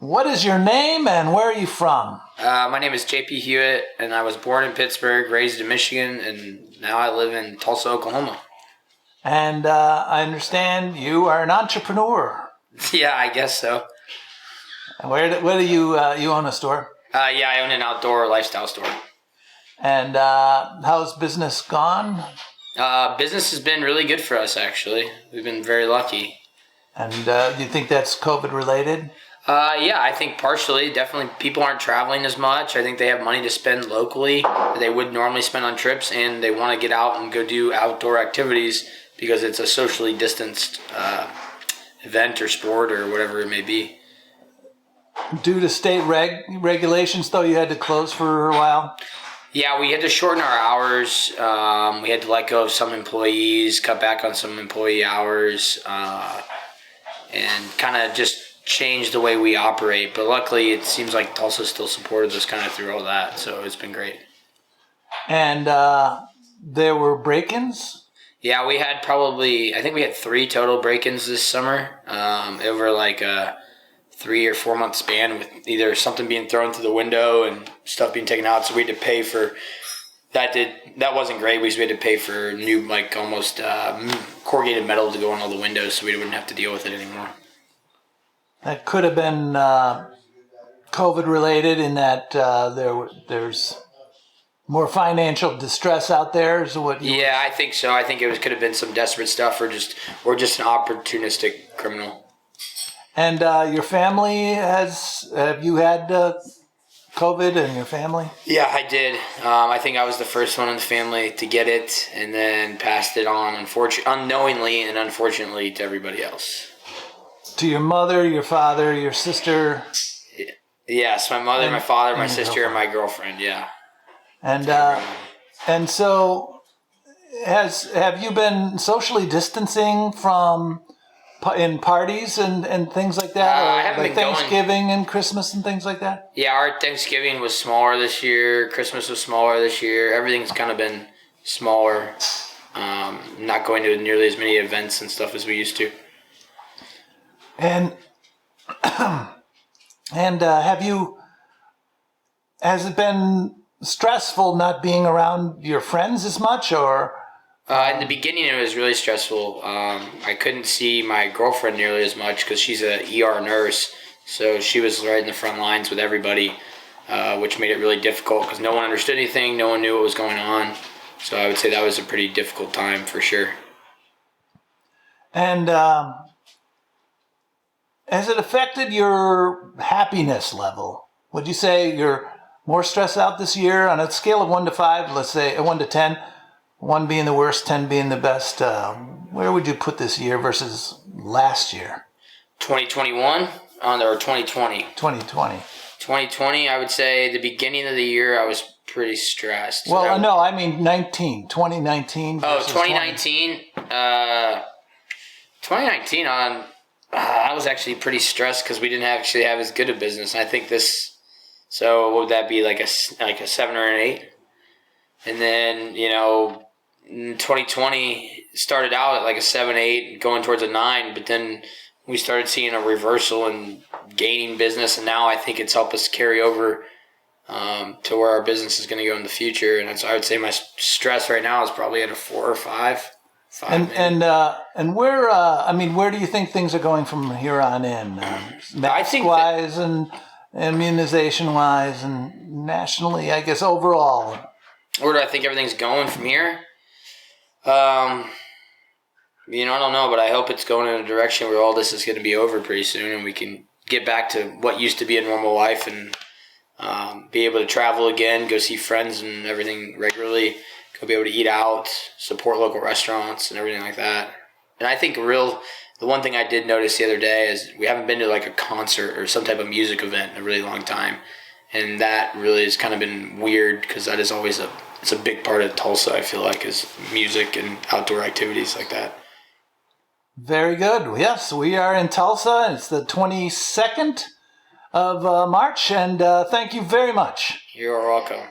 What is your name and where are you from? My name is JP Hewitt, and I was born in Pittsburgh, raised in Michigan, and now I live in Tulsa, Oklahoma. And I understand you are an entrepreneur. Yeah, I guess so. Where do you you own a store? Yeah, I own an outdoor lifestyle store. And how's business gone? Business has been really good for us, actually. We've been very lucky. And do you think that's COVID related? Yeah, I think partially. Definitely, people aren't traveling as much. I think they have money to spend locally that they would normally spend on trips, and they want to get out and go do outdoor activities because it's a socially distanced event or sport or whatever it may be. Due to state regulations, though, you had to close for a while? Yeah, we had to shorten our hours. We had to let go of some employees, cut back on some employee hours, and kind of just change the way we operate. But luckily, it seems like Tulsa still supported us kind of through all that, so it's been great. And there were break-ins? Yeah, I think we had 3 total break-ins this summer over like a 3 or 4 month span, with either something being thrown through the window and stuff being taken out. So we had to pay for that. That wasn't great. We had to pay for new, like almost corrugated metal to go on all the windows, so we wouldn't have to deal with it anymore. That could have been COVID related in that there's more financial distress out there. Is what? Yeah, I think so. I think it could have been some desperate stuff, or just an opportunistic criminal. And your family have you had COVID in your family? Yeah, I did. I think I was the first one in the family to get it, and then passed it on, unknowingly and unfortunately, to everybody else. To your mother, your father, your sister? Yes, my mother, my father, my sister, and my girlfriend, yeah. And so have you been socially distancing from in parties and things like that? I haven't like been Thanksgiving and Christmas and things like that? Yeah, our Thanksgiving was smaller this year. Christmas was smaller this year. Everything's kind of been smaller. Not going to nearly as many events and stuff as we used to. And has it been stressful not being around your friends as much, or? In the beginning, it was really stressful. I couldn't see my girlfriend nearly as much because she's an ER nurse, so she was right in the front lines with everybody, which made it really difficult because no one understood anything, no one knew what was going on. So I would say that was a pretty difficult time for sure. And has it affected your happiness level? Would you say you're more stressed out this year on a scale of 1 to 5? Let's say 1 to 10, 1 being the worst, 10 being the best. Where would you put this year versus last year? 2021 or 2020? 2020. 2020, I would say the beginning of the year I was pretty stressed. Well, no, I mean 2019. Oh, 2019. 2019 I was actually pretty stressed because we didn't actually have as good a business. And I think this, so what would that be, like a 7 or an 8? And then, 2020 started out at like a 7, 8, going towards a 9, but then we started seeing a reversal and gaining business, and now I think it's helped us carry over to where our business is going to go in the future. And I would say my stress right now is probably at a 4 or 5. And where do you think things are going from here on in? Mask-wise and immunization-wise and nationally, I guess, overall. Where do I think everything's going from here? I don't know, but I hope it's going in a direction where all this is going to be over pretty soon and we can get back to what used to be a normal life and be able to travel again, go see friends and everything regularly. Go be able to eat out, support local restaurants and everything like that. And I think the one thing I did notice the other day is we haven't been to like a concert or some type of music event in a really long time. And that really has kind of been weird because that is always it's a big part of Tulsa, I feel like, is music and outdoor activities like that. Very good. Yes, we are in Tulsa. It's the 22nd of March, and thank you very much. You're welcome.